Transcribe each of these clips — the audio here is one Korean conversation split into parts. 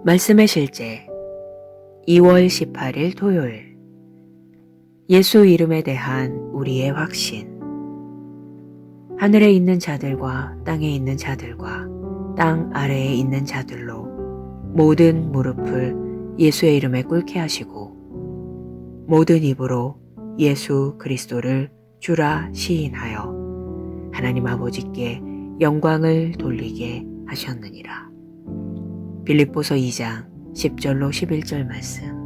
말씀의 실제 2월 18일 토요일 예수 이름에 대한 우리의 확신. 하늘에 있는 자들과 땅에 있는 자들과 땅 아래에 있는 자들로 모든 무릎을 예수의 이름에 꿇게 하시고 모든 입으로 예수 그리스도를 주라 시인하여 하나님 아버지께 영광을 돌리게 하셨느니라. 빌립보서 2장 10절로 11절 말씀.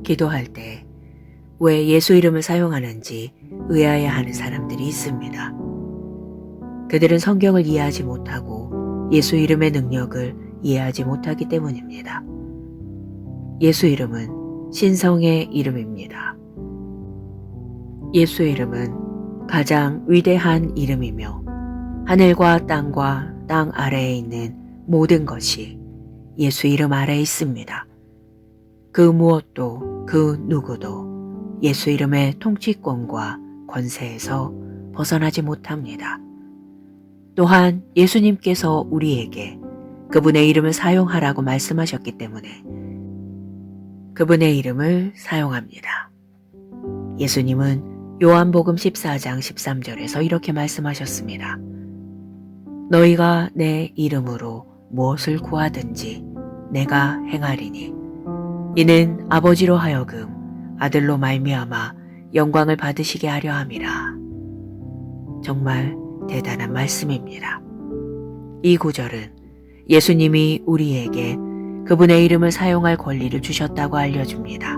기도할 때 왜 예수 이름을 사용하는지 의아해하는 사람들이 있습니다. 그들은 성경을 이해하지 못하고 예수 이름의 능력을 이해하지 못하기 때문입니다. 예수 이름은 신성의 이름입니다. 예수 이름은 가장 위대한 이름이며 하늘과 땅과 땅 아래에 있는 모든 것이 예수 이름 아래에 있습니다. 그 무엇도 그 누구도 예수 이름의 통치권과 권세에서 벗어나지 못합니다. 또한 예수님께서 우리에게 그분의 이름을 사용하라고 말씀하셨기 때문에 그분의 이름을 사용합니다. 예수님은 요한복음 14장 13절에서 이렇게 말씀하셨습니다. 너희가 내 이름으로 무엇을 구하든지 내가 행하리니 이는 아버지로 하여금 아들로 말미암아 영광을 받으시게 하려 함이라. 정말 대단한 말씀입니다. 이 구절은 예수님이 우리에게 그분의 이름을 사용할 권리를 주셨다고 알려줍니다.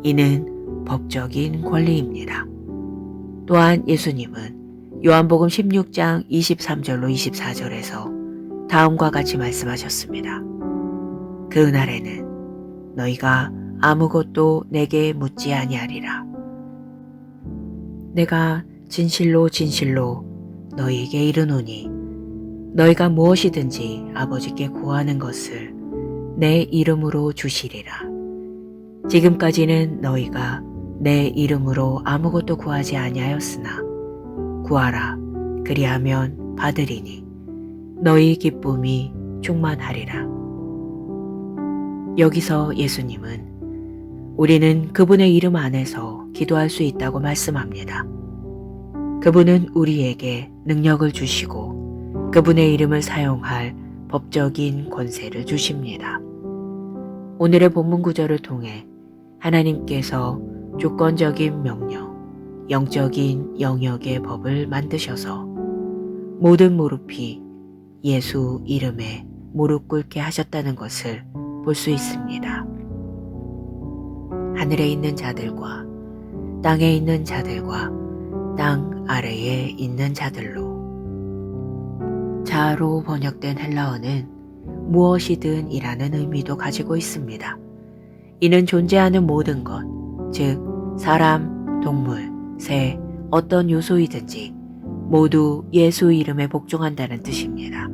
이는 법적인 권리입니다. 또한 예수님은 요한복음 16장 23절로 24절에서 다음과 같이 말씀하셨습니다. 그날에는 너희가 아무것도 내게 묻지 아니하리라. 내가 진실로 진실로 너희에게 이르노니 너희가 무엇이든지 아버지께 구하는 것을 내 이름으로 주시리라. 지금까지는 너희가 내 이름으로 아무것도 구하지 아니하였으나 구하라 그리하면 받으리니 너희 기쁨이 충만하리라. 여기서 예수님은 우리는 그분의 이름 안에서 기도할 수 있다고 말씀합니다. 그분은 우리에게 능력을 주시고 그분의 이름을 사용할 법적인 권세를 주십니다. 오늘의 본문 구절을 통해 하나님께서 주권적인 명령, 영적인 영역의 법을 만드셔서 모든 무릎이 예수 이름에 무릎 꿇게 하셨다는 것을 볼 수 있습니다. 하늘에 있는 자들과 땅에 있는 자들과 땅 아래에 있는 자들로. 자아로 번역된 헬라어는 무엇이든 이라는 의미도 가지고 있습니다. 이는 존재하는 모든 것, 즉 사람, 동물, 새, 어떤 요소이든지 모두 예수 이름에 복종한다는 뜻입니다.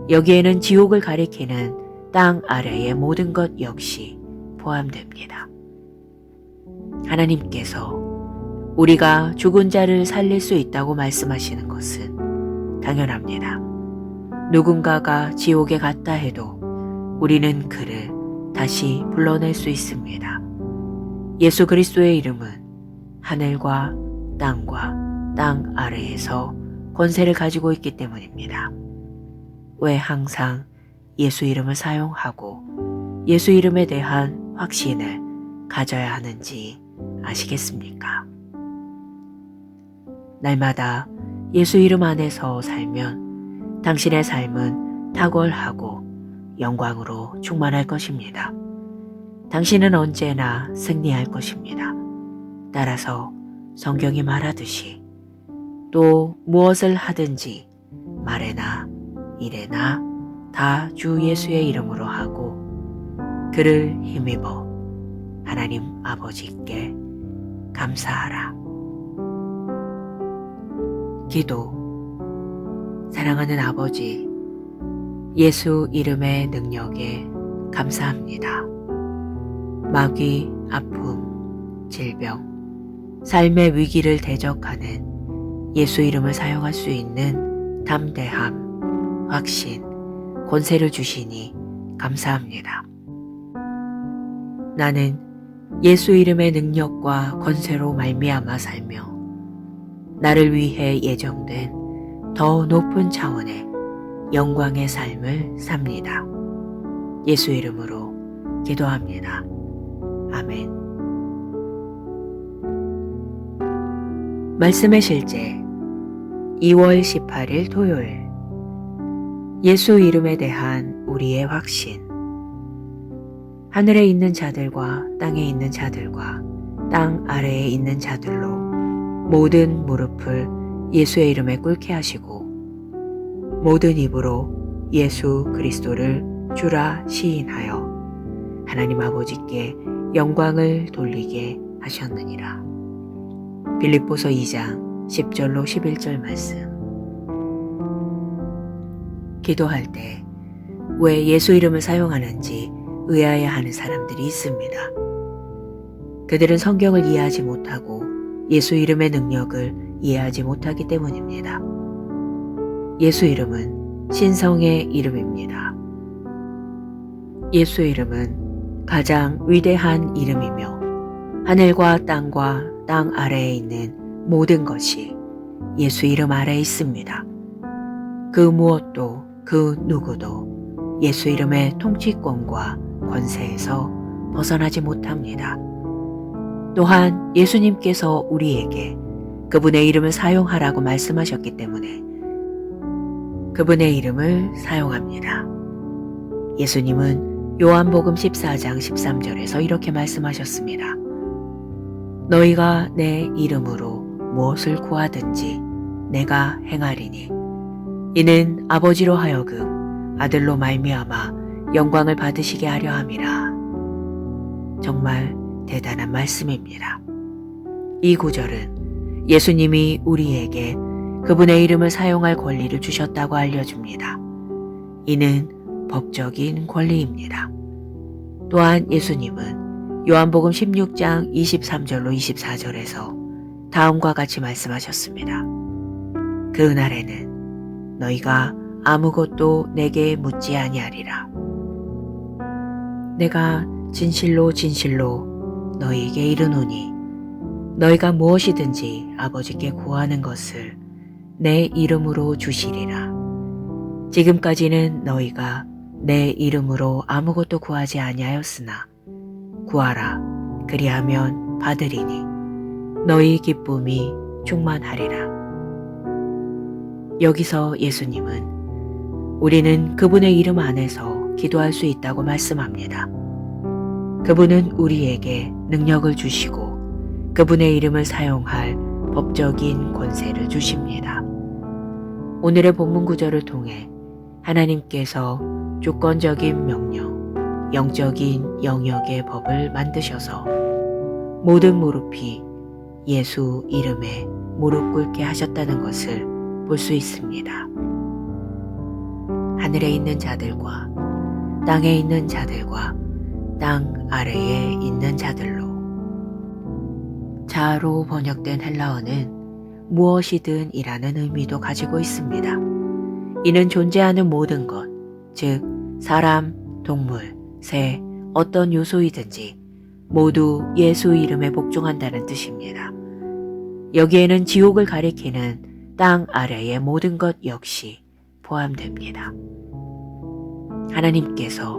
여기에는 지옥을 가리키는 땅 아래의 모든 것 역시 포함됩니다. 하나님께서 우리가 죽은 자를 살릴 수 있다고 말씀하시는 것은 당연합니다. 누군가가 지옥에 갔다 해도 우리는 그를 다시 불러낼 수 있습니다. 예수 그리스도의 이름은 하늘과 땅과 땅 아래에서 권세를 가지고 있기 때문입니다. 왜 항상 예수 이름을 사용하고 예수 이름에 대한 확신을 가져야 하는지 아시겠습니까? 날마다 예수 이름 안에서 살면 당신의 삶은 탁월하고 영광으로 충만할 것입니다. 당신은 언제나 승리할 것입니다. 따라서 성경이 말하듯이 또 무엇을 하든지 말에나 일에나 다 주 예수의 이름으로 하고 그를 힘입어 하나님 아버지께 감사하라. 기도. 사랑하는 아버지, 예수 이름의 능력에 감사합니다. 마귀, 아픔, 질병, 삶의 위기를 대적하는 예수 이름을 사용할 수 있는 담대함, 확신, 권세를 주시니 감사합니다. 나는 예수 이름의 능력과 권세로 말미암아 살며 나를 위해 예정된 더 높은 차원의 영광의 삶을 삽니다. 예수 이름으로 기도합니다. 아멘. 말씀의 실제 2월 18일 토요일 예수 이름에 대한 우리의 확신. 하늘에 있는 자들과 땅에 있는 자들과 땅 아래에 있는 자들로 모든 무릎을 예수의 이름에 꿇게 하시고 모든 입으로 예수 그리스도를 주라 시인하여 하나님 아버지께 영광을 돌리게 하셨느니라. 빌립보서 2장 10절로 11절 말씀. 기도할 때 왜 예수 이름을 사용하는지 의아해하는 사람들이 있습니다. 그들은 성경을 이해하지 못하고 예수 이름의 능력을 이해하지 못하기 때문입니다. 예수 이름은 신성의 이름입니다. 예수 이름은 가장 위대한 이름이며 하늘과 땅과 땅 아래에 있는 모든 것이 예수 이름 아래에 있습니다. 그 무엇도 그 누구도 예수 이름의 통치권과 권세에서 벗어나지 못합니다. 또한 예수님께서 우리에게 그분의 이름을 사용하라고 말씀하셨기 때문에 그분의 이름을 사용합니다. 예수님은 요한복음 14장 13절에서 이렇게 말씀하셨습니다. 너희가 내 이름으로 무엇을 구하든지 내가 행하리니 이는 아버지로 하여금 아들로 말미암아 영광을 받으시게 하려 함이라. 정말 대단한 말씀입니다. 이 구절은 예수님이 우리에게 그분의 이름을 사용할 권리를 주셨다고 알려줍니다. 이는 법적인 권리입니다. 또한 예수님은 요한복음 16장 23절로 24절에서 다음과 같이 말씀하셨습니다. 그날에는 너희가 아무것도 내게 묻지 아니하리라. 내가 진실로 진실로 너희에게 이르노니 너희가 무엇이든지 아버지께 구하는 것을 내 이름으로 주시리라. 지금까지는 너희가 내 이름으로 아무것도 구하지 아니하였으나 구하라 그리하면 받으리니 너희 기쁨이 충만하리라. 여기서 예수님은 우리는 그분의 이름 안에서 기도할 수 있다고 말씀합니다. 그분은 우리에게 능력을 주시고 그분의 이름을 사용할 법적인 권세를 주십니다. 오늘의 본문 구절을 통해 하나님께서 주권적인 명령, 영적인 영역의 법을 만드셔서 모든 무릎이 예수 이름에 무릎 꿇게 하셨다는 것을 볼 수 있습니다. 하늘에 있는 자들과 땅에 있는 자들과 땅 아래에 있는 자들로. 자아로 번역된 헬라어는 무엇이든 이라는 의미도 가지고 있습니다. 이는 존재하는 모든 것, 즉 사람, 동물, 새, 어떤 요소이든지 모두 예수 이름에 복종한다는 뜻입니다. 여기에는 지옥을 가리키는 땅 아래의 모든 것 역시 포함됩니다. 하나님께서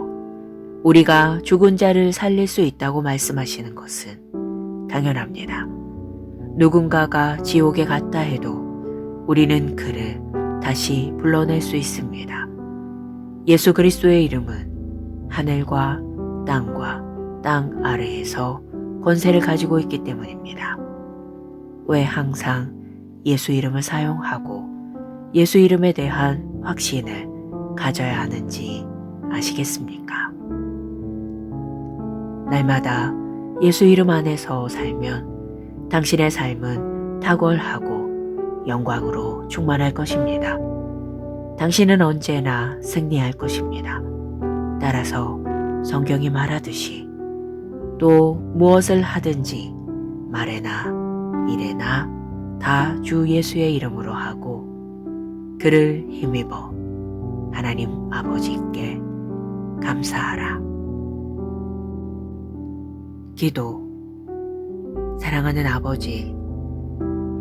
우리가 죽은 자를 살릴 수 있다고 말씀하시는 것은 당연합니다. 누군가가 지옥에 갔다 해도 우리는 그를 다시 불러낼 수 있습니다. 예수 그리스도의 이름은 하늘과 땅과 땅 아래에서 권세를 가지고 있기 때문입니다. 왜 항상 예수 이름을 사용하고 예수 이름에 대한 확신을 가져야 하는지 아시겠습니까? 날마다 예수 이름 안에서 살면 당신의 삶은 탁월하고 영광으로 충만할 것입니다. 당신은 언제나 승리할 것입니다. 따라서 성경이 말하듯이 또 무엇을 하든지 말에나 일에나 다 주 예수의 이름으로 하고 그를 힘입어 하나님 아버지께 감사하라. 기도. 사랑하는 아버지,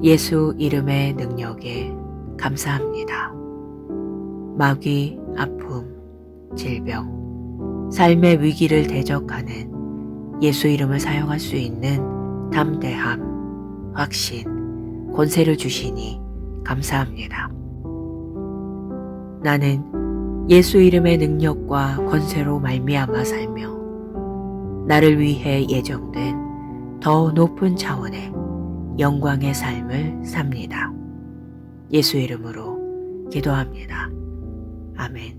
예수 이름의 능력에 감사합니다. 마귀, 아픔, 질병, 삶의 위기를 대적하는 예수 이름을 사용할 수 있는 담대함, 확신, 권세를 주시니 감사합니다. 나는 예수 이름의 능력과 권세로 말미암아 살며 나를 위해 예정된 더 높은 차원의 영광의 삶을 삽니다. 예수 이름으로 기도합니다. 아멘.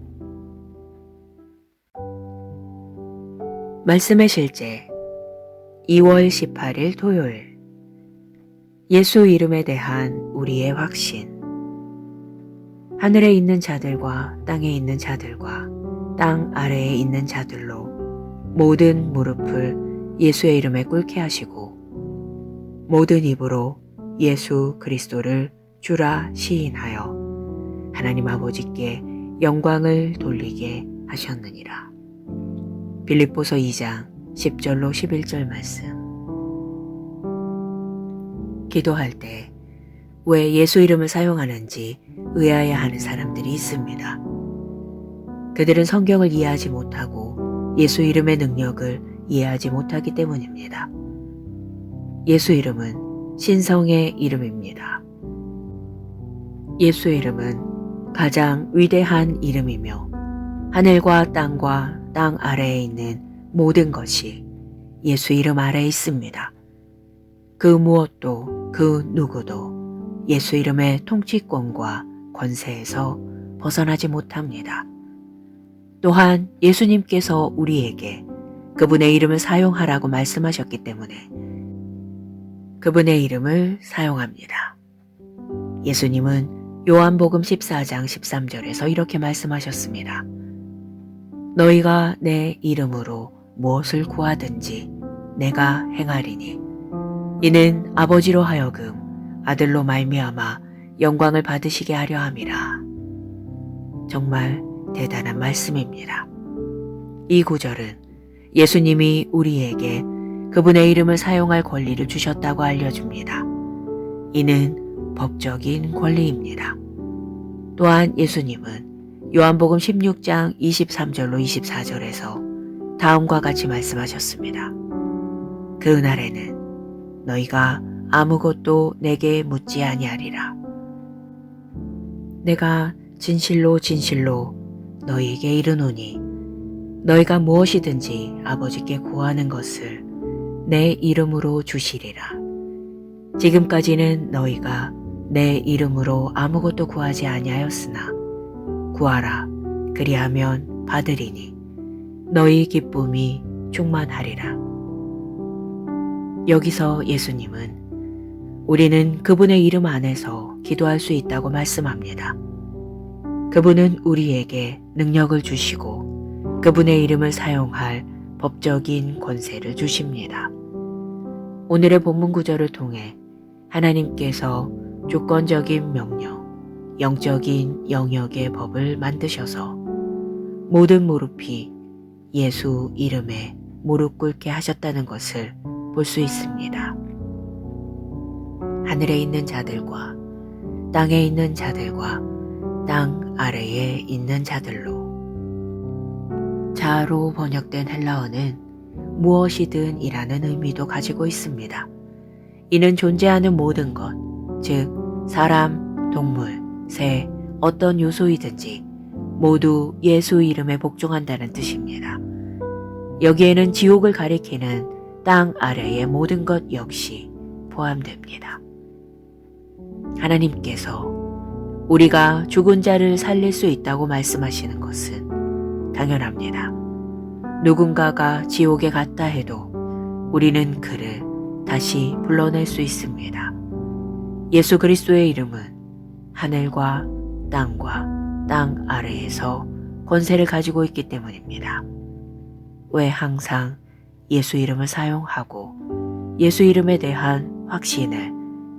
말씀의 실제 2월 18일 토요일. 예수 이름에 대한 우리의 확신. 하늘에 있는 자들과 땅에 있는 자들과 땅 아래에 있는 자들로 모든 무릎을 예수의 이름에 꿇게 하시고 모든 입으로 예수 그리스도를 주라 시인하여 하나님 아버지께 영광을 돌리게 하셨느니라. 빌립보서 2장 10절로 11절 말씀. 기도할 때 왜 예수 이름을 사용하는지 의아해하는 사람들이 있습니다. 그들은 성경을 이해하지 못하고 예수 이름의 능력을 이해하지 못하기 때문입니다. 예수 이름은 신성의 이름입니다. 예수 이름은 가장 위대한 이름이며 하늘과 땅과 땅 아래에 있는 모든 것이 예수 이름 아래에 있습니다. 그 무엇도 그 누구도 예수 이름의 통치권과 권세에서 벗어나지 못합니다. 또한 예수님께서 우리에게 그분의 이름을 사용하라고 말씀하셨기 때문에 그분의 이름을 사용합니다. 예수님은 요한복음 14장 13절에서 이렇게 말씀하셨습니다. 너희가 내 이름으로 무엇을 구하든지 내가 행하리니 이는 아버지로 하여금 아들로 말미암아 영광을 받으시게 하려 함이라. 정말 대단한 말씀입니다. 이 구절은 예수님이 우리에게 그분의 이름을 사용할 권리를 주셨다고 알려줍니다. 이는 법적인 권리입니다. 또한 예수님은 요한복음 16장 23절로 24절에서 다음과 같이 말씀하셨습니다. 그날에는 너희가 아무것도 내게 묻지 아니하리라. 내가 진실로 진실로 너희에게 이르노니 너희가 무엇이든지 아버지께 구하는 것을 내 이름으로 주시리라. 지금까지는 너희가 내 이름으로 아무것도 구하지 아니하였으나 구하라 그리하면 받으리니 너희 기쁨이 충만하리라. 여기서 예수님은 우리는 그분의 이름 안에서 기도할 수 있다고 말씀합니다. 그분은 우리에게 능력을 주시고 그분의 이름을 사용할 법적인 권세를 주십니다. 오늘의 본문 구절을 통해 하나님께서 주권적인 명령, 영적인 영역의 법을 만드셔서 모든 무릎이 예수 이름에 무릎 꿇게 하셨다는 것을 볼 수 있습니다. 하늘에 있는 자들과 땅에 있는 자들과 땅 아래에 있는 자들로. 자아로 번역된 헬라어는 무엇이든 이라는 의미도 가지고 있습니다. 이는 존재하는 모든 것, 즉 사람, 동물, 새, 어떤 요소이든지 모두 예수 이름에 복종한다는 뜻입니다. 여기에는 지옥을 가리키는 땅 아래의 모든 것 역시 포함됩니다. 하나님께서 우리가 죽은 자를 살릴 수 있다고 말씀하시는 것은 당연합니다. 누군가가 지옥에 갔다 해도 우리는 그를 다시 불러낼 수 있습니다. 예수 그리스도의 이름은 하늘과 땅과 땅 아래에서 권세를 가지고 있기 때문입니다. 왜 항상 예수 이름을 사용하고 예수 이름에 대한 확신을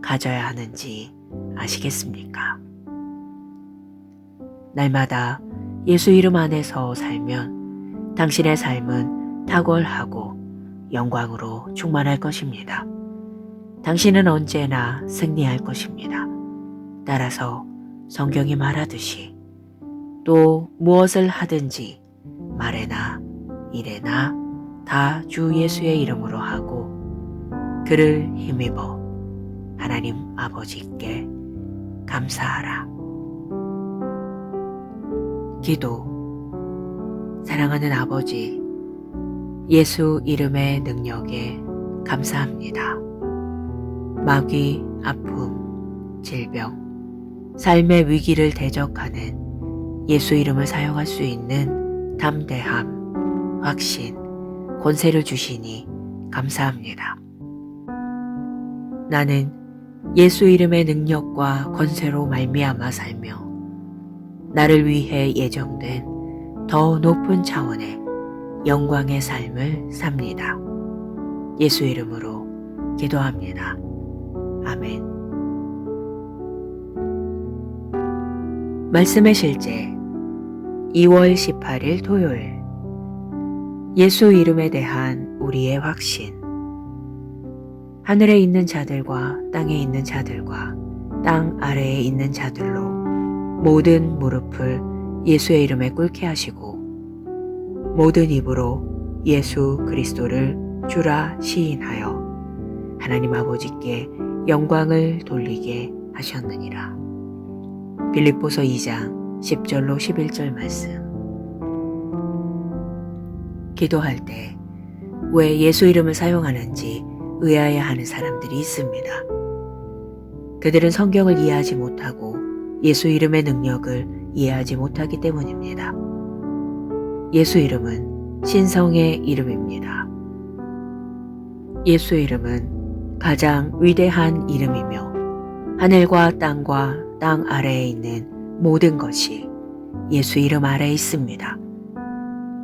가져야 하는지 아시겠습니까? 날마다 예수 이름 안에서 살면 당신의 삶은 탁월하고 영광으로 충만할 것입니다. 당신은 언제나 승리할 것입니다. 따라서 성경이 말하듯이 또 무엇을 하든지 말에나 일에나 다 주 예수의 이름으로 하고 그를 힘입어 하나님 아버지께 감사하라. 기도. 사랑하는 아버지, 예수 이름의 능력에 감사합니다. 마귀, 아픔, 질병, 삶의 위기를 대적하는 예수 이름을 사용할 수 있는 담대함, 확신, 권세를 주시니 감사합니다. 나는 예수 이름의 능력과 권세로 말미암아 살며 나를 위해 예정된 더 높은 차원의 영광의 삶을 삽니다. 예수 이름으로 기도합니다. 아멘. 말씀의 실제 2월 18일 토요일. 예수 이름에 대한 우리의 확신. 하늘에 있는 자들과 땅에 있는 자들과 땅 아래에 있는 자들로 모든 무릎을 예수의 이름에 꿇게 하시고 모든 입으로 예수 그리스도를 주라 시인하여 하나님 아버지께 영광을 돌리게 하셨느니라. 빌립보서 2장 10절로 11절 말씀. 기도할 때 왜 예수 이름을 사용하는지 의아해하는 사람들이 있습니다. 그들은 성경을 이해하지 못하고 예수 이름의 능력을 이해하지 못하기 때문입니다. 예수 이름은 신성의 이름입니다. 예수 이름은 가장 위대한 이름이며 하늘과 땅과 땅 아래에 있는 모든 것이 예수 이름 아래에 있습니다.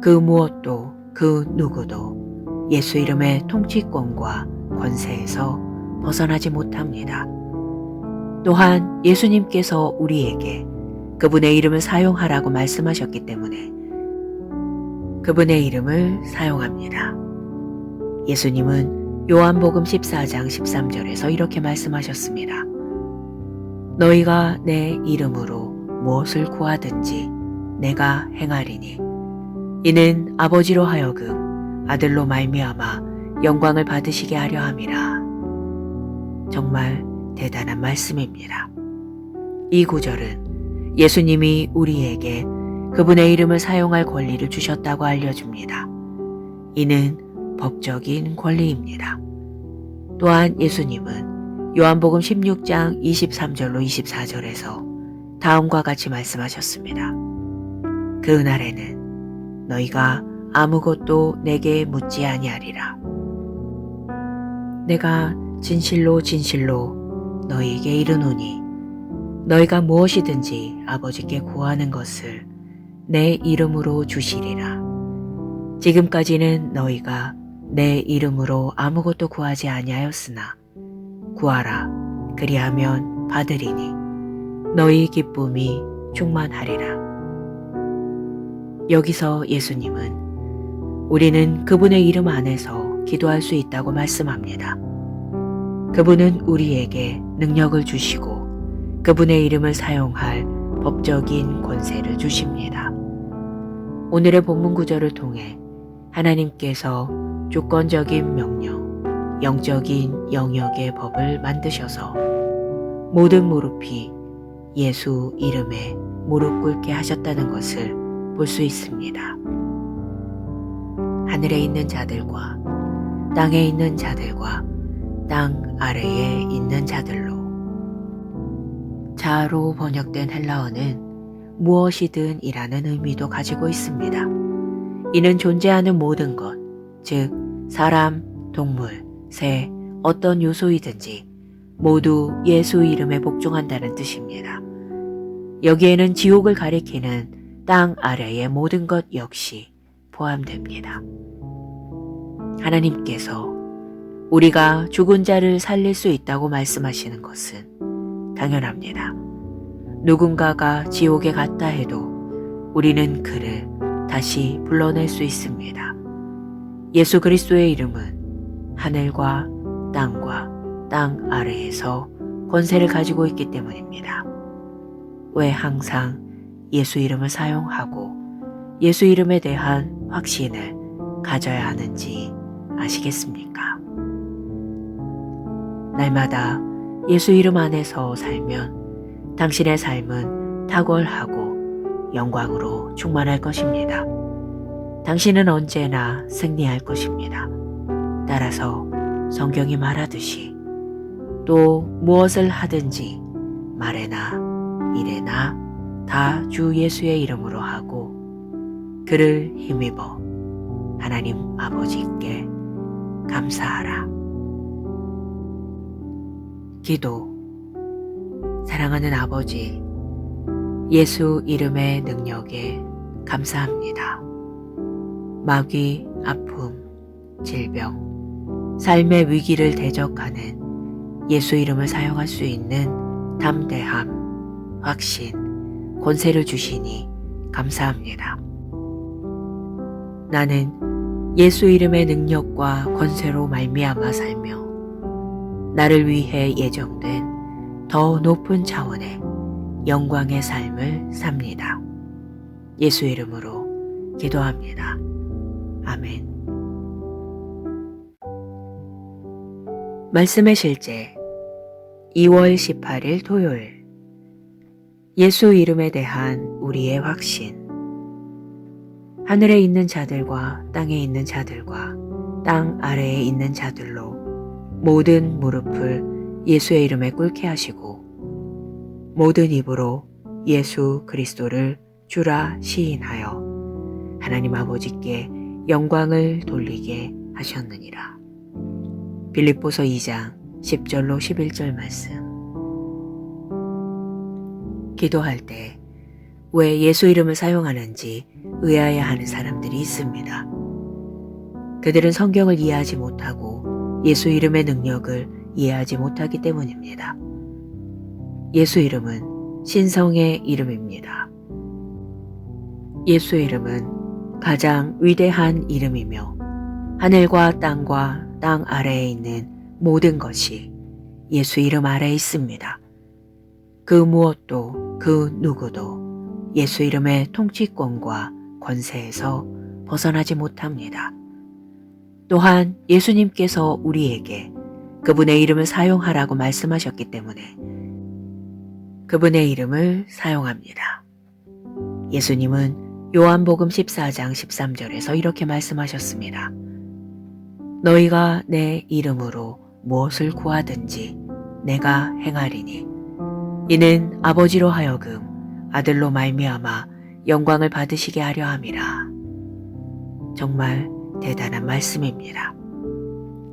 그 무엇도 그 누구도 예수 이름의 통치권과 권세에서 벗어나지 못합니다. 또한 예수님께서 우리에게 그분의 이름을 사용하라고 말씀하셨기 때문에 그분의 이름을 사용합니다. 예수님은 요한복음 14장 13절에서 이렇게 말씀하셨습니다. 너희가 내 이름으로 무엇을 구하든지 내가 행하리니 이는 아버지로 하여금 아들로 말미암아 영광을 받으시게 하려 함이라. 정말 대단한 말씀입니다. 이 구절은 예수님이 우리에게 그분의 이름을 사용할 권리를 주셨다고 알려줍니다. 이는 법적인 권리입니다. 또한 예수님은 요한복음 16장 23절로 24절에서 다음과 같이 말씀하셨습니다. 그날에는 너희가 아무것도 내게 묻지 아니하리라. 내가 진실로 진실로 너희에게 이르노니 너희가 무엇이든지 아버지께 구하는 것을 내 이름으로 주시리라. 지금까지는 너희가 내 이름으로 아무것도 구하지 아니하였으나 구하라 그리하면 받으리니 너희 기쁨이 충만하리라. 여기서 예수님은 우리는 그분의 이름 안에서 기도할 수 있다고 말씀합니다. 그분은 우리에게 능력을 주시고 그분의 이름을 사용할 법적인 권세를 주십니다. 오늘의 본문 구절을 통해 하나님께서 주권적인 명령, 영적인 영역의 법을 만드셔서 모든 무릎이 예수 이름에 무릎 꿇게 하셨다는 것을 볼 수 있습니다. 하늘에 있는 자들과 땅에 있는 자들과 땅 아래에 있는 자들로. 자아로 번역된 헬라어는 무엇이든 이라는 의미도 가지고 있습니다. 이는 존재하는 모든 것, 즉 사람, 동물, 새, 어떤 요소이든지 모두 예수 이름에 복종한다는 뜻입니다. 여기에는 지옥을 가리키는 땅 아래의 모든 것 역시 포함됩니다. 하나님께서 우리가 죽은 자를 살릴 수 있다고 말씀하시는 것은 당연합니다. 누군가가 지옥에 갔다 해도 우리는 그를 다시 불러낼 수 있습니다. 예수 그리스도의 이름은 하늘과 땅과 땅 아래에서 권세를 가지고 있기 때문입니다. 왜 항상 예수 이름을 사용하고 예수 이름에 대한 확신을 가져야 하는지 아시겠습니까? 날마다 예수 이름 안에서 살면 당신의 삶은 탁월하고 영광으로 충만할 것입니다. 당신은 언제나 승리할 것입니다. 따라서 성경이 말하듯이 또 무엇을 하든지 말에나 일에나 다 주 예수의 이름으로 하고 그를 힘입어 하나님 아버지께 감사하라. 기도. 사랑하는 아버지, 예수 이름의 능력에 감사합니다. 마귀, 아픔, 질병, 삶의 위기를 대적하는 예수 이름을 사용할 수 있는 담대함, 확신, 권세를 주시니 감사합니다. 나는 예수 이름의 능력과 권세로 말미암아 살며 나를 위해 예정된 더 높은 차원의 영광의 삶을 삽니다. 예수 이름으로 기도합니다. 아멘. 말씀의 실제 2월 18일 토요일. 예수 이름에 대한 우리의 확신. 하늘에 있는 자들과 땅에 있는 자들과 땅 아래에 있는 자들로 모든 무릎을 예수의 이름에 꿇게 하시고 모든 입으로 예수 그리스도를 주라 시인하여 하나님 아버지께 영광을 돌리게 하셨느니라. 빌립보서 2장 10절로 11절 말씀. 기도할 때 왜 예수 이름을 사용하는지 의아해하는 사람들이 있습니다. 그들은 성경을 이해하지 못하고 예수 이름의 능력을 이해하지 못하기 때문입니다. 예수 이름은 신성의 이름입니다. 예수 이름은 가장 위대한 이름이며 하늘과 땅과 땅 아래에 있는 모든 것이 예수 이름 아래에 있습니다. 그 무엇도 그 누구도 예수 이름의 통치권과 권세에서 벗어나지 못합니다. 또한 예수님께서 우리에게 그분의 이름을 사용하라고 말씀하셨기 때문에 그분의 이름을 사용합니다. 예수님은 요한복음 14장 13절에서 이렇게 말씀하셨습니다. 너희가 내 이름으로 무엇을 구하든지 내가 행하리니 이는 아버지로 하여금 아들로 말미암아 영광을 받으시게 하려 함이라. 정말 대단한 말씀입니다.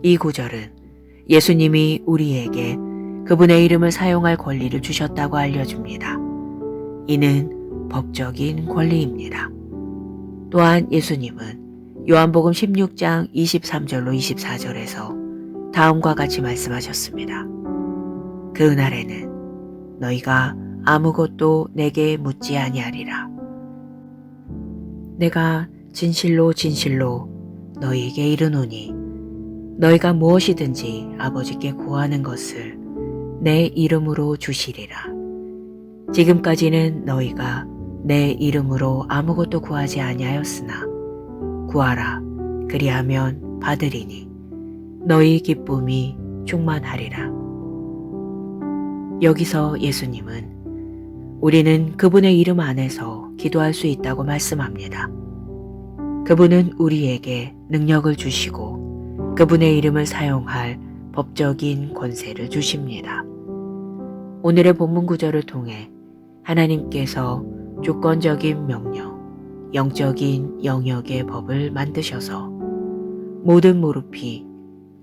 이 구절은 예수님이 우리에게 그분의 이름을 사용할 권리를 주셨다고 알려줍니다. 이는 법적인 권리입니다. 또한 예수님은 요한복음 16장 23절로 24절에서 다음과 같이 말씀하셨습니다. 그날에는 너희가 아무것도 내게 묻지 아니하리라. 내가 진실로 진실로 너희에게 이르노니 너희가 무엇이든지 아버지께 구하는 것을 내 이름으로 주시리라. 지금까지는 너희가 내 이름으로 아무것도 구하지 아니하였으나 구하라 그리하면 받으리니 너희 기쁨이 충만하리라. 여기서 예수님은 우리는 그분의 이름 안에서 기도할 수 있다고 말씀합니다. 그분은 우리에게 능력을 주시고 그분의 이름을 사용할 법적인 권세를 주십니다. 오늘의 본문 구절을 통해 하나님께서 주권적인 명령, 영적인 영역의 법을 만드셔서 모든 무릎이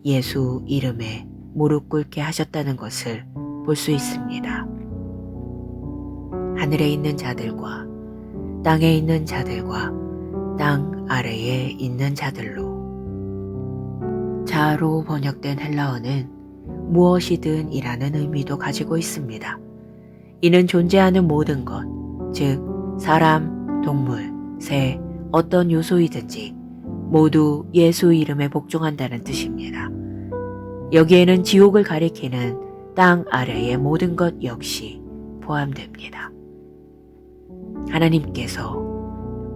예수 이름에 무릎 꿇게 하셨다는 것을 볼 수 있습니다. 하늘에 있는 자들과 땅에 있는 자들과 땅 아래에 있는 자들로. 자아로 번역된 헬라어는 무엇이든 이라는 의미도 가지고 있습니다. 이는 존재하는 모든 것, 즉 사람, 동물, 새, 어떤 요소이든지 모두 예수 이름에 복종한다는 뜻입니다. 여기에는 지옥을 가리키는 땅 아래의 모든 것 역시 포함됩니다. 하나님께서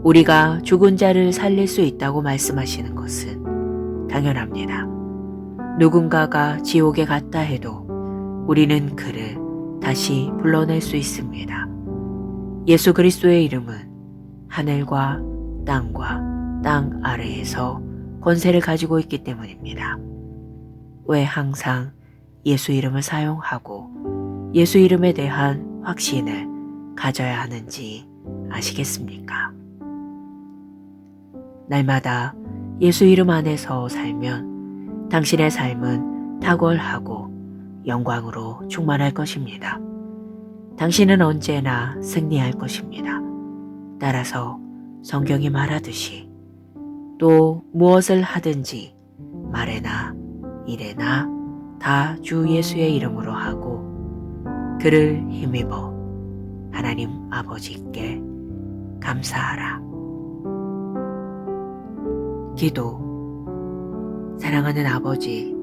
우리가 죽은 자를 살릴 수 있다고 말씀하시는 것은 당연합니다. 누군가가 지옥에 갔다 해도 우리는 그를 다시 불러낼 수 있습니다. 예수 그리스도의 이름은 하늘과 땅과 땅 아래에서 권세를 가지고 있기 때문입니다. 왜 항상 예수 이름을 사용하고 예수 이름에 대한 확신을 가져야 하는지 아시겠습니까? 날마다 예수 이름 안에서 살면 당신의 삶은 탁월하고 영광으로 충만할 것입니다. 당신은 언제나 승리할 것입니다. 따라서 성경이 말하듯이 또 무엇을 하든지 말에나 일에나 다 주 예수의 이름으로 하고 그를 힘입어 하나님 아버지께 감사하라. 기도. 사랑하는 아버지,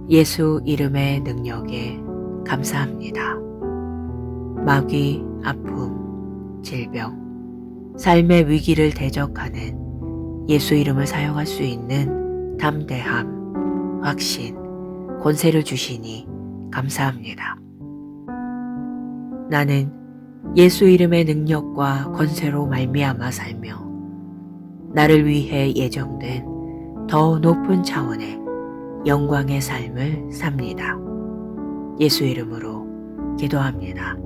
예수 이름의 능력에 감사합니다. 마귀, 아픔, 질병, 삶의 위기를 대적하는 예수 이름을 사용할 수 있는 담대함, 확신, 권세를 주시니 감사합니다. 나는 예수 이름의 능력과 권세로 말미암아 살며 나를 위해 예정된 더 높은 차원의 영광의 삶을 삽니다. 예수 이름으로 기도합니다.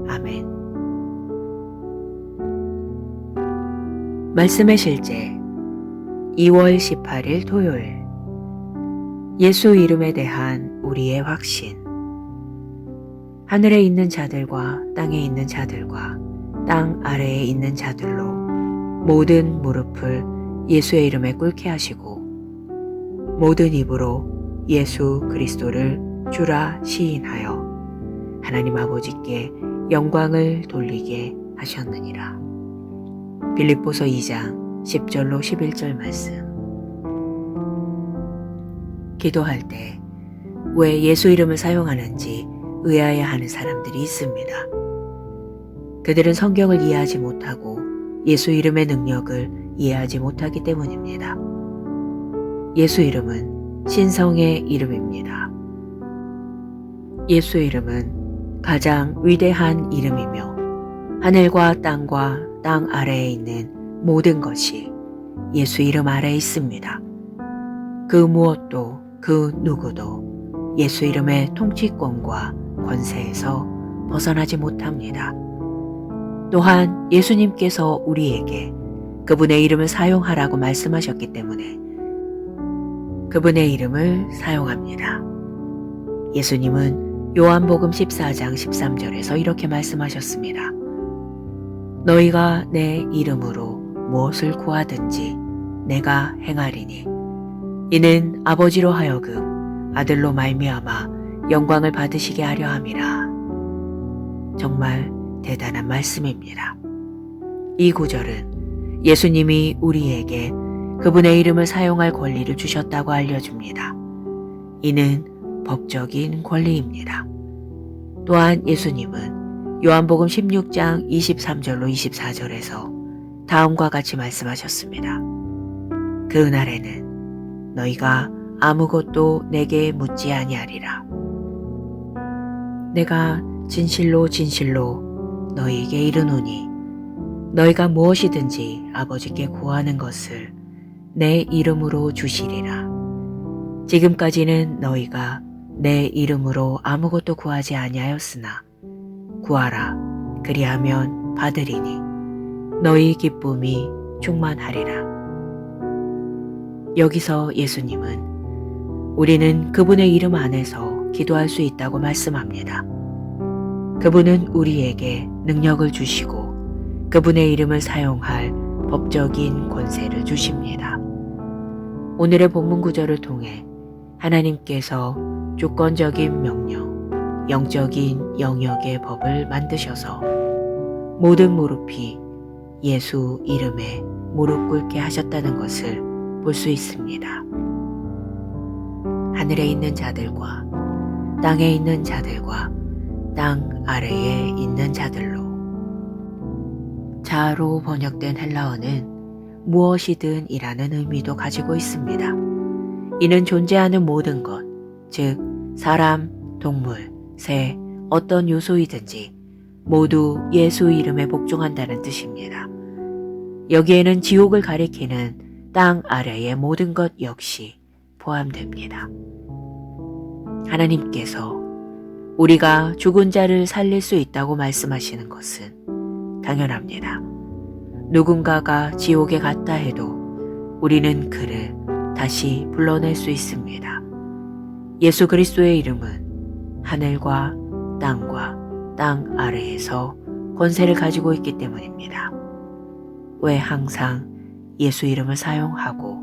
아멘. 말씀의 실제 2월 18일 토요일. 예수 이름에 대한 우리의 확신. 하늘에 있는 자들과 땅에 있는 자들과 땅 아래에 있는 자들로 모든 무릎을 예수의 이름에 꿇게 하시고 모든 입으로 예수 그리스도를 주라 시인하여 하나님 아버지께 영광을 돌리게 하셨느니라. 빌립보서 2장 10절로 11절 말씀. 기도할 때 왜 예수 이름을 사용하는지 의아해하는 사람들이 있습니다. 그들은 성경을 이해하지 못하고 예수 이름의 능력을 이해하지 못하기 때문입니다. 예수 이름은 신성의 이름입니다. 예수 이름은 가장 위대한 이름이며 하늘과 땅과 땅 아래에 있는 모든 것이 예수 이름 아래에 있습니다. 그 무엇도 그 누구도 예수 이름의 통치권과 권세에서 벗어나지 못합니다. 또한 예수님께서 우리에게 그분의 이름을 사용하라고 말씀하셨기 때문에 그분의 이름을 사용합니다. 예수님은 요한복음 14장 13절에서 이렇게 말씀하셨습니다. 너희가 내 이름으로 무엇을 구하든지 내가 행하리니 이는 아버지로 하여금 아들로 말미암아 영광을 받으시게 하려 함이라. 정말 대단한 말씀입니다. 이 구절은 예수님이 우리에게 그분의 이름을 사용할 권리를 주셨다고 알려줍니다. 이는 법적인 권리입니다. 또한 예수님은 요한복음 16장 23절로 24절에서 다음과 같이 말씀하셨습니다. 그날에는 너희가 아무것도 내게 묻지 아니하리라. 내가 진실로 진실로 너희에게 이르노니 너희가 무엇이든지 아버지께 구하는 것을 내 이름으로 주시리라. 지금까지는 너희가 내 이름으로 아무것도 구하지 아니하였으나 구하라 그리하면 받으리니 너희 기쁨이 충만하리라. 여기서 예수님은 우리는 그분의 이름 안에서 기도할 수 있다고 말씀합니다. 그분은 우리에게 능력을 주시고 그분의 이름을 사용할 법적인 권세를 주십니다. 오늘의 본문 구절을 통해 하나님께서 주권적인 명령, 영적인 영역의 법을 만드셔서 모든 무릎이 예수 이름에 무릎 꿇게 하셨다는 것을 볼 수 있습니다. 하늘에 있는 자들과 땅에 있는 자들과 땅 아래에 있는 자들로. 자로 번역된 헬라어는 무엇이든 이라는 의미도 가지고 있습니다. 이는 존재하는 모든 것, 즉 사람, 동물, 새, 어떤 요소이든지 모두 예수 이름에 복종한다는 뜻입니다. 여기에는 지옥을 가리키는 땅 아래의 모든 것 역시 포함됩니다. 하나님께서 우리가 죽은 자를 살릴 수 있다고 말씀하시는 것은 당연합니다. 누군가가 지옥에 갔다 해도 우리는 그를 다시 불러낼 수 있습니다. 예수 그리스도의 이름은 하늘과 땅과 땅 아래에서 권세를 가지고 있기 때문입니다. 왜 항상 예수 이름을 사용하고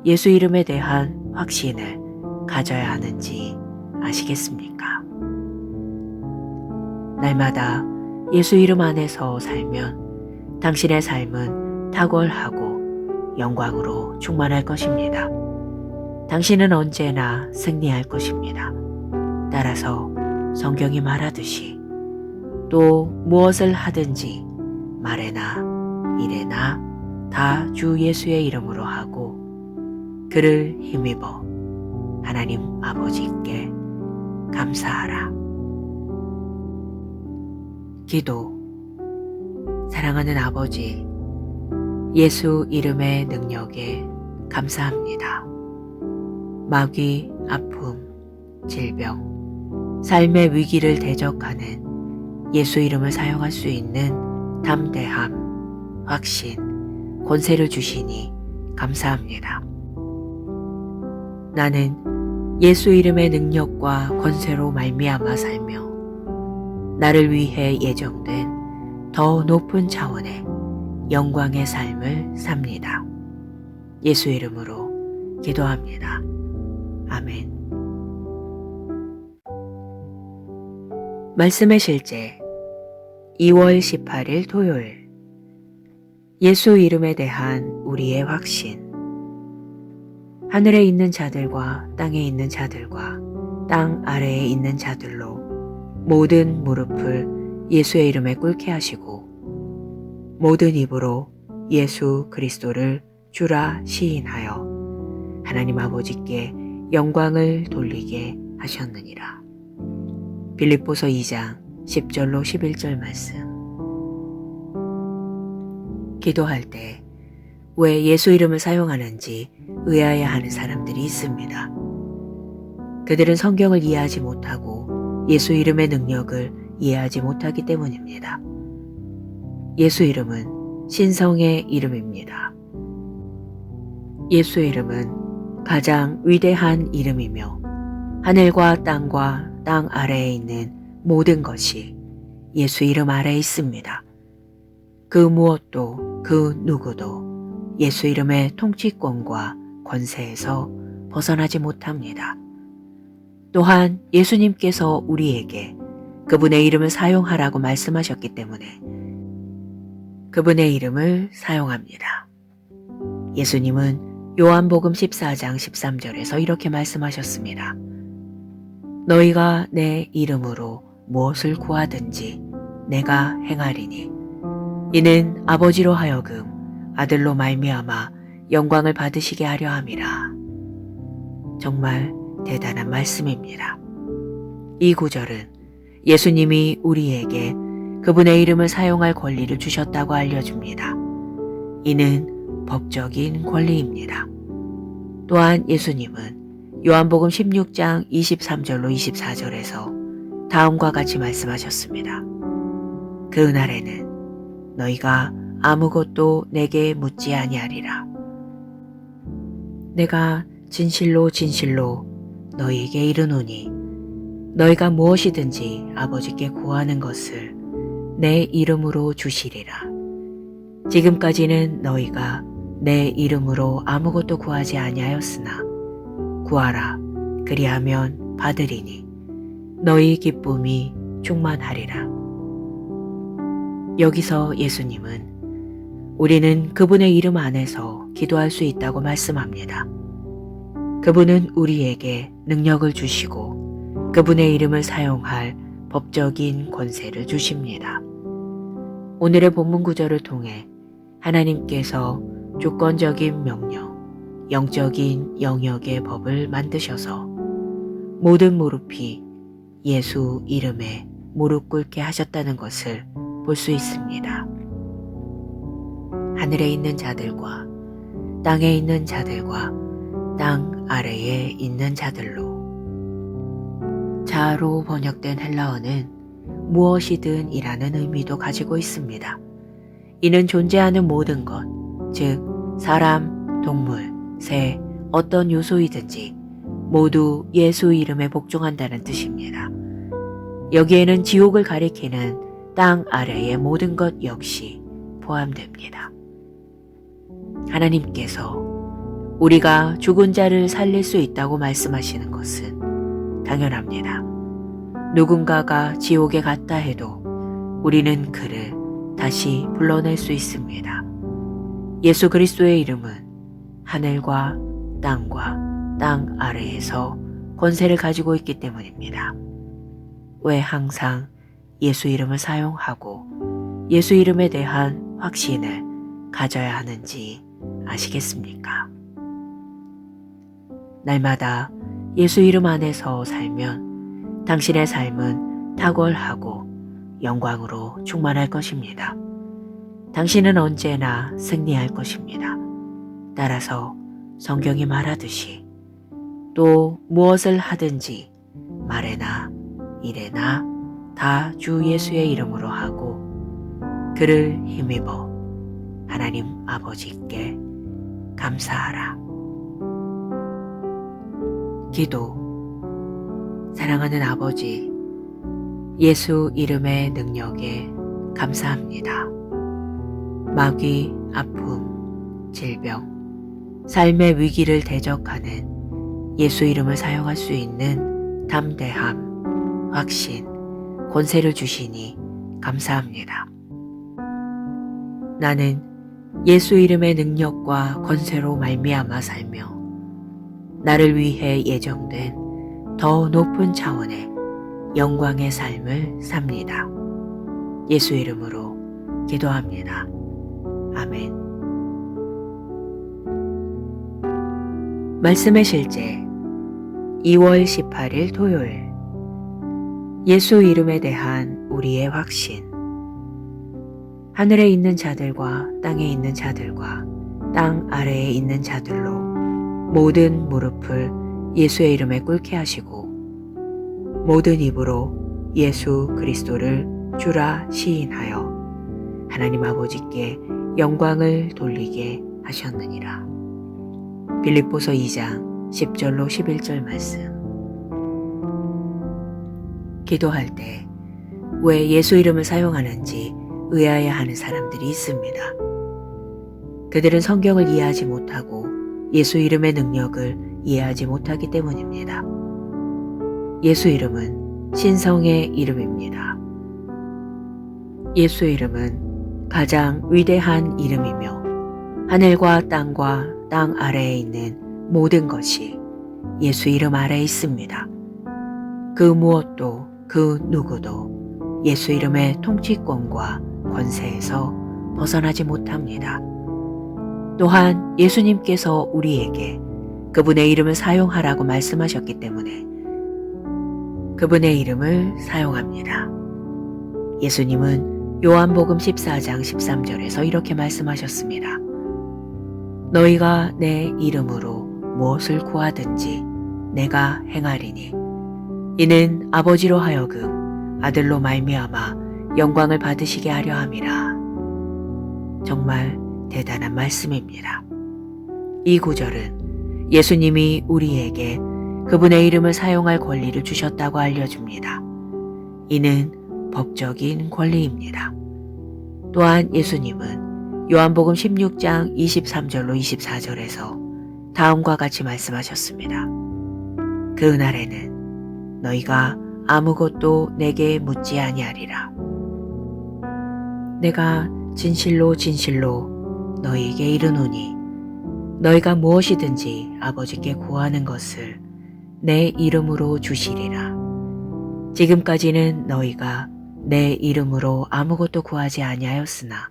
예수 이름에 대한 확신을 가져야 하는지 아시겠습니까? 날마다 예수 이름 안에서 살면 당신의 삶은 탁월하고 영광으로 충만할 것입니다. 당신은 언제나 승리할 것입니다. 따라서 성경이 말하듯이 또 무엇을 하든지 말에나 일에나 다 주 예수의 이름으로 하고 그를 힘입어 하나님 아버지께 감사하라. 기도. 사랑하는 아버지, 예수 이름의 능력에 감사합니다. 마귀, 아픔, 질병, 삶의 위기를 대적하는 예수 이름을 사용할 수 있는 담대함, 확신, 권세를 주시니 감사합니다. 나는 예수 이름의 능력과 권세로 말미암아 살며 나를 위해 예정된 더 높은 차원의 영광의 삶을 삽니다. 예수 이름으로 기도합니다. 아멘. 말씀의 실제 2월 18일 토요일. 예수 이름에 대한 우리의 확신. 하늘에 있는 자들과 땅에 있는 자들과 땅 아래에 있는 자들로 모든 무릎을 예수의 이름에 꿇게 하시고 모든 입으로 예수 그리스도를 주라 시인하여 하나님 아버지께 영광을 돌리게 하셨느니라. 빌립보서 2장 10절로 11절 말씀. 기도할 때 왜 예수 이름을 사용하는지 의아해하는 사람들이 있습니다. 그들은 성경을 이해하지 못하고 예수 이름의 능력을 이해하지 못하기 때문입니다. 예수 이름은 신성의 이름입니다. 예수 이름은 가장 위대한 이름이며 하늘과 땅과 땅 아래에 있는 모든 것이 예수 이름 아래에 있습니다. 그 무엇도 그 누구도 예수 이름의 통치권과 권세에서 벗어나지 못합니다. 또한 예수님께서 우리에게 그분의 이름을 사용하라고 말씀하셨기 때문에 그분의 이름을 사용합니다. 예수님은 요한복음 14장 13절에서 이렇게 말씀하셨습니다. 너희가 내 이름으로 무엇을 구하든지 내가 행하리니 이는 아버지로 하여금 아들로 말미암아 영광을 받으시게 하려 함이라. 정말 대단한 말씀입니다. 이 구절은 예수님이 우리에게 그분의 이름을 사용할 권리를 주셨다고 알려줍니다. 이는 법적인 권리입니다. 또한 예수님은 요한복음 16장 23절로 24절에서 다음과 같이 말씀하셨습니다. 그날에는 너희가 아무것도 내게 묻지 아니하리라. 내가 진실로 진실로 너희에게 이르노니 너희가 무엇이든지 아버지께 구하는 것을 내 이름으로 주시리라. 지금까지는 너희가 내 이름으로 아무것도 구하지 아니하였으나 구하라 그리하면 받으리니 너희 기쁨이 충만하리라. 여기서 예수님은 우리는 그분의 이름 안에서 기도할 수 있다고 말씀합니다. 그분은 우리에게 능력을 주시고 그분의 이름을 사용할 법적인 권세를 주십니다. 오늘의 본문 구절을 통해 하나님께서 주권적인 명령, 영적인 영역의 법을 만드셔서 모든 무릎이 예수 이름에 무릎 꿇게 하셨다는 것을 볼 수 있습니다. 하늘에 있는 자들과 땅에 있는 자들과 땅 아래에 있는 자들로. 자아로 번역된 헬라어는 무엇이든 이라는 의미도 가지고 있습니다. 이는 존재하는 모든 것, 즉 사람, 동물, 새, 어떤 요소이든지 모두 예수 이름에 복종한다는 뜻입니다. 여기에는 지옥을 가리키는 땅 아래의 모든 것 역시 포함됩니다. 하나님께서 우리가 죽은 자를 살릴 수 있다고 말씀하시는 것은 당연합니다. 누군가가 지옥에 갔다 해도 우리는 그를 다시 불러낼 수 있습니다. 예수 그리스도의 이름은 하늘과 땅과 땅 아래에서 권세를 가지고 있기 때문입니다. 왜 항상 예수 이름을 사용하고 예수 이름에 대한 확신을 가져야 하는지 아시겠습니까? 날마다 예수 이름 안에서 살면 당신의 삶은 탁월하고 영광으로 충만할 것입니다. 당신은 언제나 승리할 것입니다. 따라서 성경이 말하듯이 또 무엇을 하든지 말에나 일에나 다 주 예수의 이름으로 하고 그를 힘입어 하나님 아버지께 감사하라. 기도. 사랑하는 아버지, 예수 이름의 능력에 감사합니다. 마귀, 아픔, 질병, 삶의 위기를 대적하는 예수 이름을 사용할 수 있는 담대함, 확신, 권세를 주시니 감사합니다. 나는 예수 이름의 능력과 권세로 말미암아 살며 나를 위해 예정된 더 높은 차원의 영광의 삶을 삽니다. 예수 이름으로 기도합니다. 아멘. 말씀의 실제 2월 18일 토요일. 예수 이름에 대한 우리의 확신. 하늘에 있는 자들과 땅에 있는 자들과 땅 아래에 있는 자들로 모든 무릎을 예수의 이름에 꿇게 하시고 모든 입으로 예수 그리스도를 주라 시인하여 하나님 아버지께 영광을 돌리게 하셨느니라. 빌립보서 2장 10절로 11절 말씀. 기도할 때 왜 예수 이름을 사용하는지 의아해하는 사람들이 있습니다. 그들은 성경을 이해하지 못하고 예수 이름의 능력을 이해하지 못하기 때문입니다. 예수 이름은 신성의 이름입니다. 예수 이름은 가장 위대한 이름이며 하늘과 땅과 땅 아래에 있는 모든 것이 예수 이름 아래에 있습니다. 그 무엇도 그 누구도 예수 이름의 통치권과 권세에서 벗어나지 못합니다. 또한 예수님께서 우리에게 그분의 이름을 사용하라고 말씀하셨기 때문에 그분의 이름을 사용합니다. 예수님은 요한복음 14장 13절에서 이렇게 말씀하셨습니다. 너희가 내 이름으로 무엇을 구하든지 내가 행하리니 이는 아버지로 하여금 아들로 말미암아 영광을 받으시게 하려 함이라. 정말 대단한 말씀입니다. 이 구절은 예수님이 우리에게 그분의 이름을 사용할 권리를 주셨다고 알려줍니다. 이는 법적인 권리입니다. 또한 예수님은 요한복음 16장 23절로 24절에서 다음과 같이 말씀하셨습니다. 그날에는 너희가 아무것도 내게 묻지 아니하리라. 내가 진실로 진실로 너희에게 이르노니 너희가 무엇이든지 아버지께 구하는 것을 내 이름으로 주시리라. 지금까지는 너희가 내 이름으로 아무것도 구하지 아니하였으나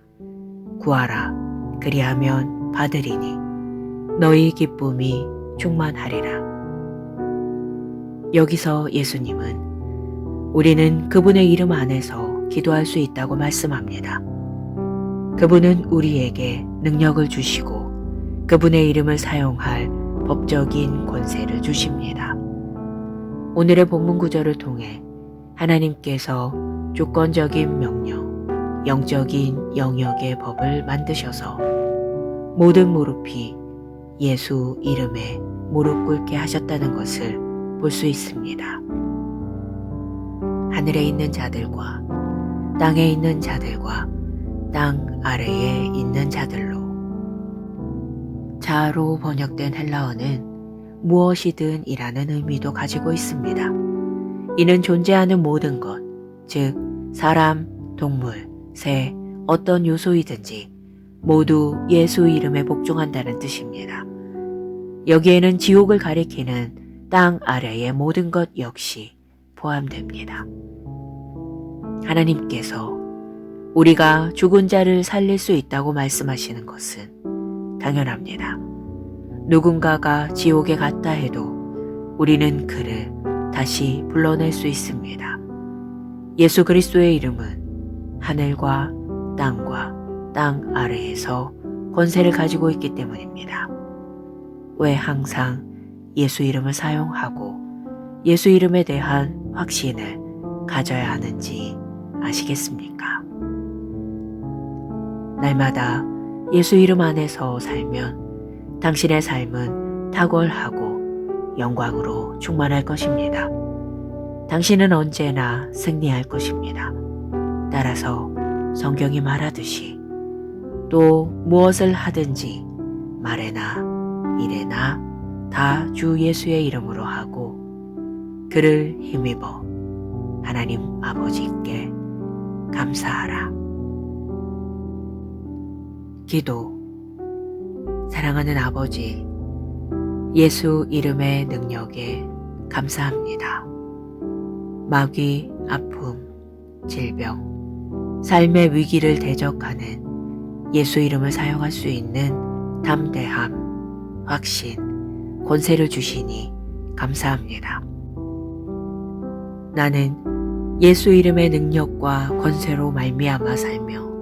구하라 그리하면 받으리니 너희 기쁨이 충만하리라. 여기서 예수님은 우리는 그분의 이름 안에서 기도할 수 있다고 말씀합니다. 그분은 우리에게 능력을 주시고 그분의 이름을 사용할 법적인 권세를 주십니다. 오늘의 본문 구절을 통해 하나님께서 주권적인 명령, 영적인 영역의 법을 만드셔서 모든 무릎이 예수 이름에 무릎 꿇게 하셨다는 것을 볼 수 있습니다. 하늘에 있는 자들과 땅에 있는 자들과 땅 아래에 있는 자들로. 자로 번역된 헬라어는 무엇이든 이라는 의미도 가지고 있습니다. 이는 존재하는 모든 것, 즉 사람, 동물, 새, 어떤 요소이든지 모두 예수 이름에 복종한다는 뜻입니다. 여기에는 지옥을 가리키는 땅 아래의 모든 것 역시 포함됩니다. 하나님께서 우리가 죽은 자를 살릴 수 있다고 말씀하시는 것은 당연합니다. 누군가가 지옥에 갔다 해도 우리는 그를 다시 불러낼 수 있습니다. 예수 그리스도의 이름은 하늘과 땅과 땅 아래에서 권세를 가지고 있기 때문입니다. 왜 항상 예수 이름을 사용하고 예수 이름에 대한 확신을 가져야 하는지 아시겠습니까? 날마다 예수 이름 안에서 살면 당신의 삶은 탁월하고 영광으로 충만할 것입니다. 당신은 언제나 승리할 것입니다. 따라서 성경이 말하듯이 또 무엇을 하든지 말에나 일에나 다 주 예수의 이름으로 하고 그를 힘입어 하나님 아버지께 감사하라. 기도. 사랑하는 아버지, 예수 이름의 능력에 감사합니다. 마귀, 아픔, 질병, 삶의 위기를 대적하는 예수 이름을 사용할 수 있는 담대함, 확신, 권세를 주시니 감사합니다. 나는 예수 이름의 능력과 권세로 말미암아 살며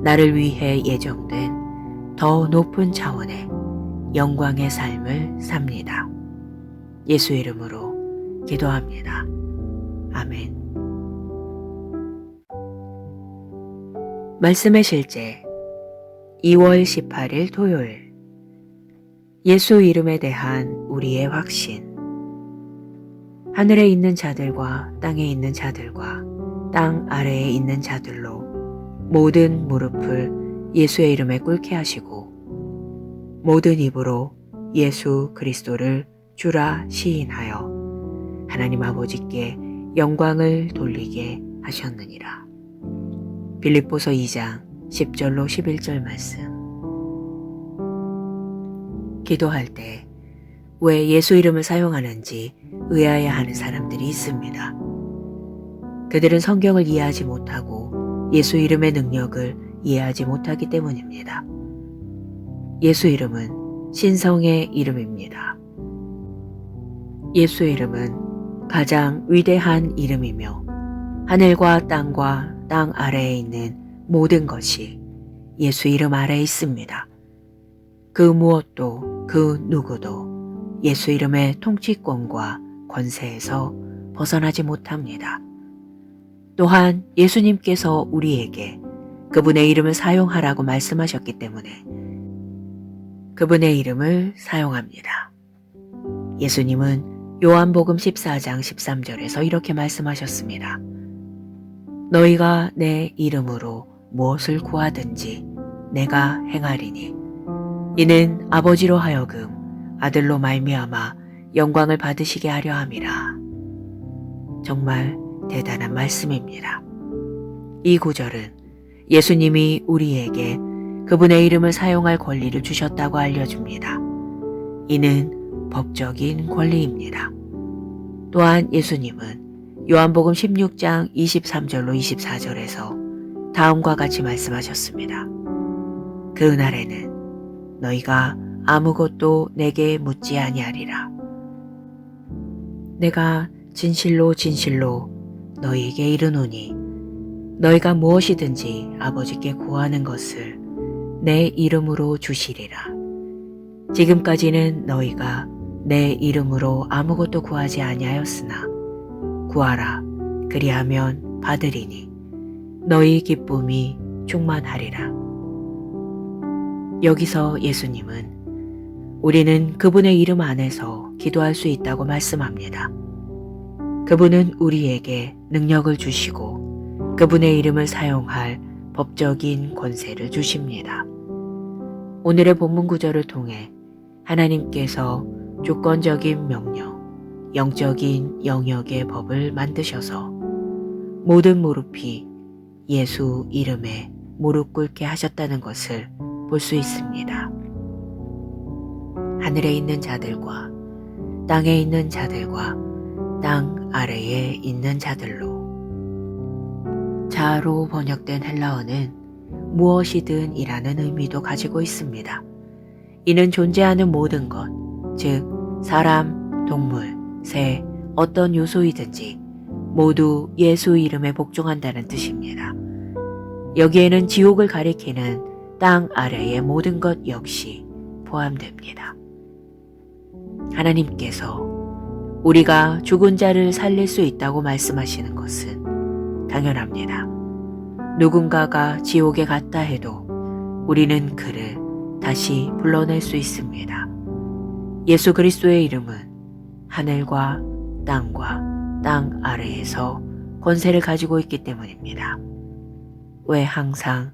나를 위해 예정된 더 높은 차원의 영광의 삶을 삽니다. 예수 이름으로 기도합니다. 아멘. 말씀의 실제 2월 18일 토요일. 예수 이름에 대한 우리의 확신. 하늘에 있는 자들과 땅에 있는 자들과 땅 아래에 있는 자들로 모든 무릎을 예수의 이름에 꿇게 하시고 모든 입으로 예수 그리스도를 주라 시인하여 하나님 아버지께 영광을 돌리게 하셨느니라. 빌립보서 2장 10절로 11절 말씀. 기도할 때 왜 예수 이름을 사용하는지 의아해하는 사람들이 있습니다. 그들은 성경을 이해하지 못하고 예수 이름의 능력을 이해하지 못하기 때문입니다. 예수 이름은 신성의 이름입니다. 예수 이름은 가장 위대한 이름이며 하늘과 땅과 땅 아래에 있는 모든 것이 예수 이름 아래에 있습니다. 그 무엇도 그 누구도 예수 이름의 통치권과 권세에서 벗어나지 못합니다. 또한 예수님께서 우리에게 그분의 이름을 사용하라고 말씀하셨기 때문에 그분의 이름을 사용합니다. 예수님은 요한복음 14장 13절에서 이렇게 말씀하셨습니다. 너희가 내 이름으로 무엇을 구하든지 내가 행하리니 이는 아버지로 하여금 아들로 말미암아 영광을 받으시게 하려 함이라. 정말 대단한 말씀입니다. 이 구절은 예수님이 우리에게 그분의 이름을 사용할 권리를 주셨다고 알려줍니다. 이는 법적인 권리입니다. 또한 예수님은 요한복음 16장 23절로 24절에서 다음과 같이 말씀하셨습니다. 그날에는 너희가 아무것도 내게 묻지 아니하리라. 내가 진실로 진실로 너희에게 이르노니 너희가 무엇이든지 아버지께 구하는 것을 내 이름으로 주시리라. 지금까지는 너희가 내 이름으로 아무것도 구하지 아니하였으나 구하라 그리하면 받으리니 너희 기쁨이 충만하리라. 여기서 예수님은 우리는 그분의 이름 안에서 기도할 수 있다고 말씀합니다. 그분은 우리에게 능력을 주시고 그분의 이름을 사용할 법적인 권세를 주십니다. 오늘의 본문 구절을 통해 하나님께서 주권적인 명령, 영적인 영역의 법을 만드셔서 모든 무릎이 예수 이름에 무릎 꿇게 하셨다는 것을 볼 수 있습니다. 하늘에 있는 자들과 땅에 있는 자들과 땅 아래에 있는 자들로. 자아로 번역된 헬라어는 무엇이든 이라는 의미도 가지고 있습니다. 이는 존재하는 모든 것, 즉 사람, 동물, 새, 어떤 요소이든지 모두 예수 이름에 복종한다는 뜻입니다. 여기에는 지옥을 가리키는 땅 아래의 모든 것 역시 포함됩니다. 하나님께서 우리가 죽은 자를 살릴 수 있다고 말씀하시는 것은 당연합니다. 누군가가 지옥에 갔다 해도 우리는 그를 다시 불러낼 수 있습니다. 예수 그리스도의 이름은 하늘과 땅과 땅 아래에서 권세를 가지고 있기 때문입니다. 왜 항상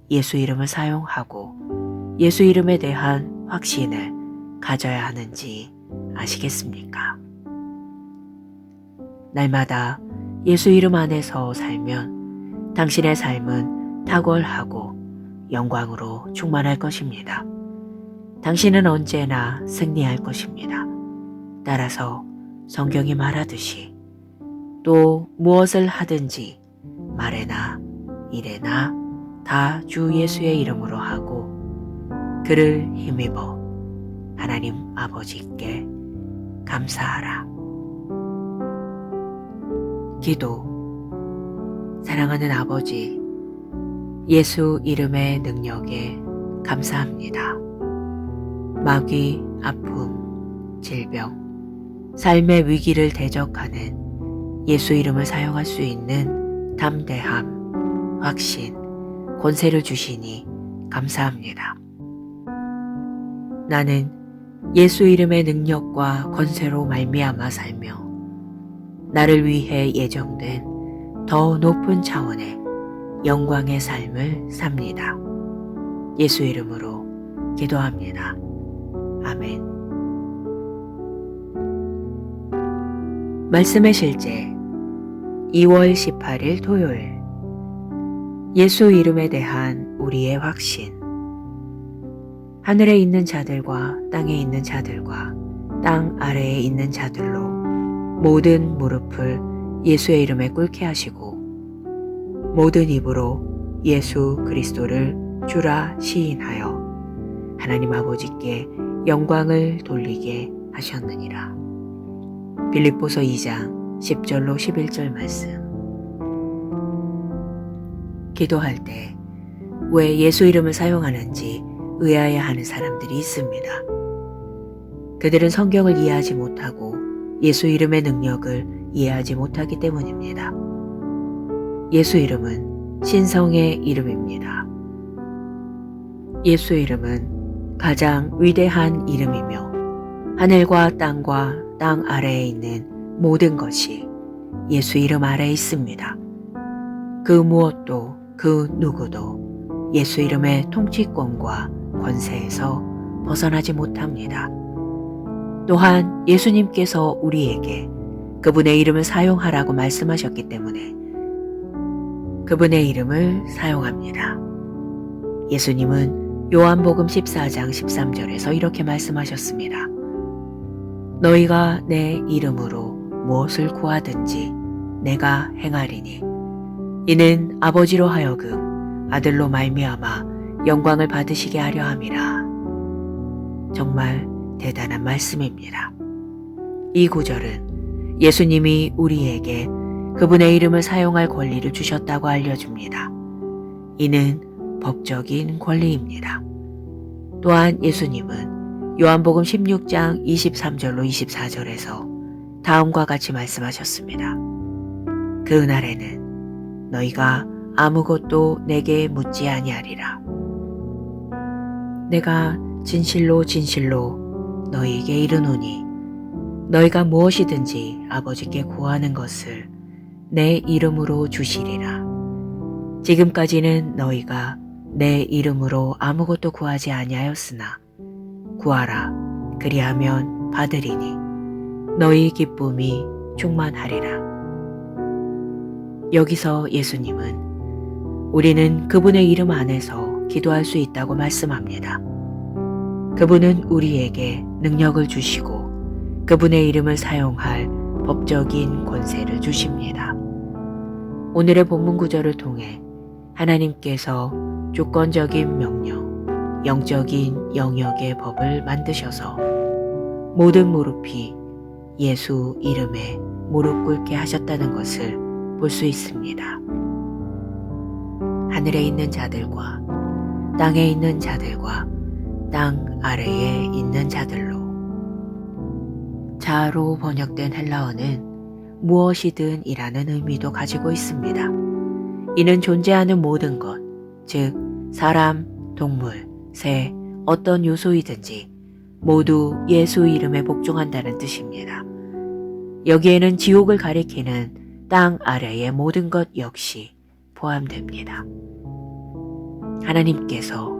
예수 이름을 사용하고 예수 이름에 대한 확신을 가져야 하는지 아시겠습니까? 날마다 예수 이름 안에서 살면 당신의 삶은 탁월하고 영광으로 충만할 것입니다. 당신은 언제나 승리할 것입니다. 따라서 성경이 말하듯이 또 무엇을 하든지 말에나 일에나 다 주 예수의 이름으로 하고 그를 힘입어 하나님 아버지께 감사하라. 기도. 사랑하는 아버지, 예수 이름의 능력에 감사합니다. 마귀, 아픔, 질병, 삶의 위기를 대적하는 예수 이름을 사용할 수 있는 담대함, 확신, 권세를 주시니 감사합니다. 나는 예수 이름의 능력과 권세로 말미암아 살며 나를 위해 예정된 더 높은 차원의 영광의 삶을 삽니다. 예수 이름으로 기도합니다. 아멘. 말씀의 실제 2월 18일 토요일. 예수 이름에 대한 우리의 확신. 하늘에 있는 자들과 땅에 있는 자들과 땅 아래에 있는 자들로 모든 무릎을 예수의 이름에 꿇게 하시고 모든 입으로 예수 그리스도를 주라 시인하여 하나님 아버지께 영광을 돌리게 하셨느니라. 빌립보서 2장 10절로 11절 말씀. 기도할 때 왜 예수 이름을 사용하는지 의아해하는 사람들이 있습니다. 그들은 성경을 이해하지 못하고 예수 이름의 능력을 이해하지 못하기 때문입니다. 예수 이름은 신성의 이름입니다. 예수 이름은 가장 위대한 이름이며 하늘과 땅과 땅 아래에 있는 모든 것이 예수 이름 아래에 있습니다. 그 무엇도 그 누구도 예수 이름의 통치권과 권세에서 벗어나지 못합니다. 또한 예수님께서 우리에게 그분의 이름을 사용하라고 말씀하셨기 때문에 그분의 이름을 사용합니다. 예수님은 요한복음 14장 13절에서 이렇게 말씀하셨습니다. 너희가 내 이름으로 무엇을 구하든지 내가 행하리니 이는 아버지로 하여금 아들로 말미암아 영광을 받으시게 하려 함이라. 정말 대단한 말씀입니다. 이 구절은 예수님이 우리에게 그분의 이름을 사용할 권리를 주셨다고 알려줍니다. 이는 법적인 권리입니다. 또한 예수님은 요한복음 16장 23절로 24절에서 다음과 같이 말씀하셨습니다. 그날에는 너희가 아무것도 내게 묻지 아니하리라. 내가 진실로 진실로 너희에게 이르노니 너희가 무엇이든지 아버지께 구하는 것을 내 이름으로 주시리라. 지금까지는 너희가 내 이름으로 아무것도 구하지 아니하였으나 구하라 그리하면 받으리니 너희 기쁨이 충만하리라. 여기서 예수님은 우리는 그분의 이름 안에서 기도할 수 있다고 말씀합니다. 그분은 우리에게 능력을 주시고 그분의 이름을 사용할 법적인 권세를 주십니다. 오늘의 본문 구절을 통해 하나님께서 주권적인 명령, 영적인 영역의 법을 만드셔서 모든 무릎이 예수 이름에 무릎 꿇게 하셨다는 것을 볼 수 있습니다. 하늘에 있는 자들과 땅에 있는 자들과 땅 아래에 있는 자들로. 자아로 번역된 헬라어는 무엇이든 이라는 의미도 가지고 있습니다. 이는 존재하는 모든 것, 즉 사람, 동물, 새, 어떤 요소이든지 모두 예수 이름에 복종한다는 뜻입니다. 여기에는 지옥을 가리키는 땅 아래의 모든 것 역시 포함됩니다. 하나님께서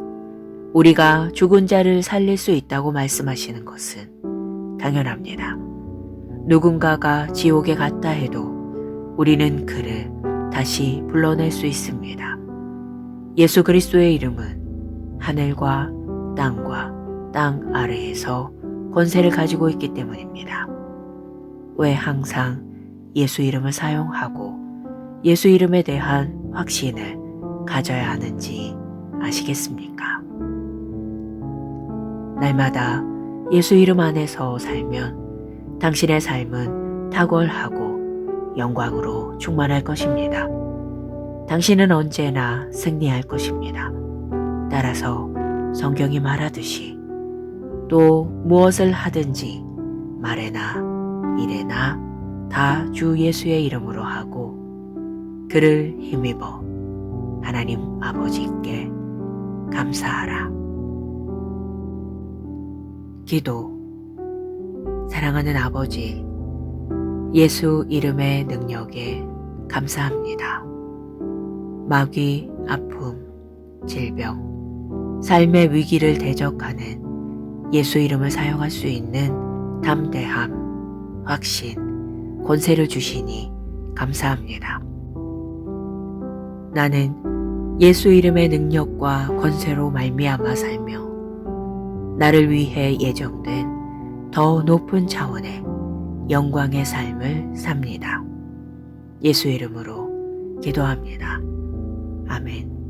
우리가 죽은 자를 살릴 수 있다고 말씀하시는 것은 당연합니다. 누군가가 지옥에 갔다 해도 우리는 그를 다시 불러낼 수 있습니다. 예수 그리스도의 이름은 하늘과 땅과 땅 아래에서 권세를 가지고 있기 때문입니다. 왜 항상 예수 이름을 사용하고 예수 이름에 대한 확신을 가져야 하는지 아시겠습니까? 날마다 예수 이름 안에서 살면 당신의 삶은 탁월하고 영광으로 충만할 것입니다. 당신은 언제나 승리할 것입니다. 따라서 성경이 말하듯이 또 무엇을 하든지 말에나 일에나 다 주 예수의 이름으로 하고 그를 힘입어 하나님 아버지께 감사하라. 기도. 사랑하는 아버지, 예수 이름의 능력에 감사합니다. 마귀, 아픔, 질병, 삶의 위기를 대적하는 예수 이름을 사용할 수 있는 담대함, 확신, 권세를 주시니 감사합니다. 나는 예수 이름의 능력과 권세로 말미암아 살며 나를 위해 예정된 더 높은 차원의 영광의 삶을 삽니다. 예수 이름으로 기도합니다. 아멘.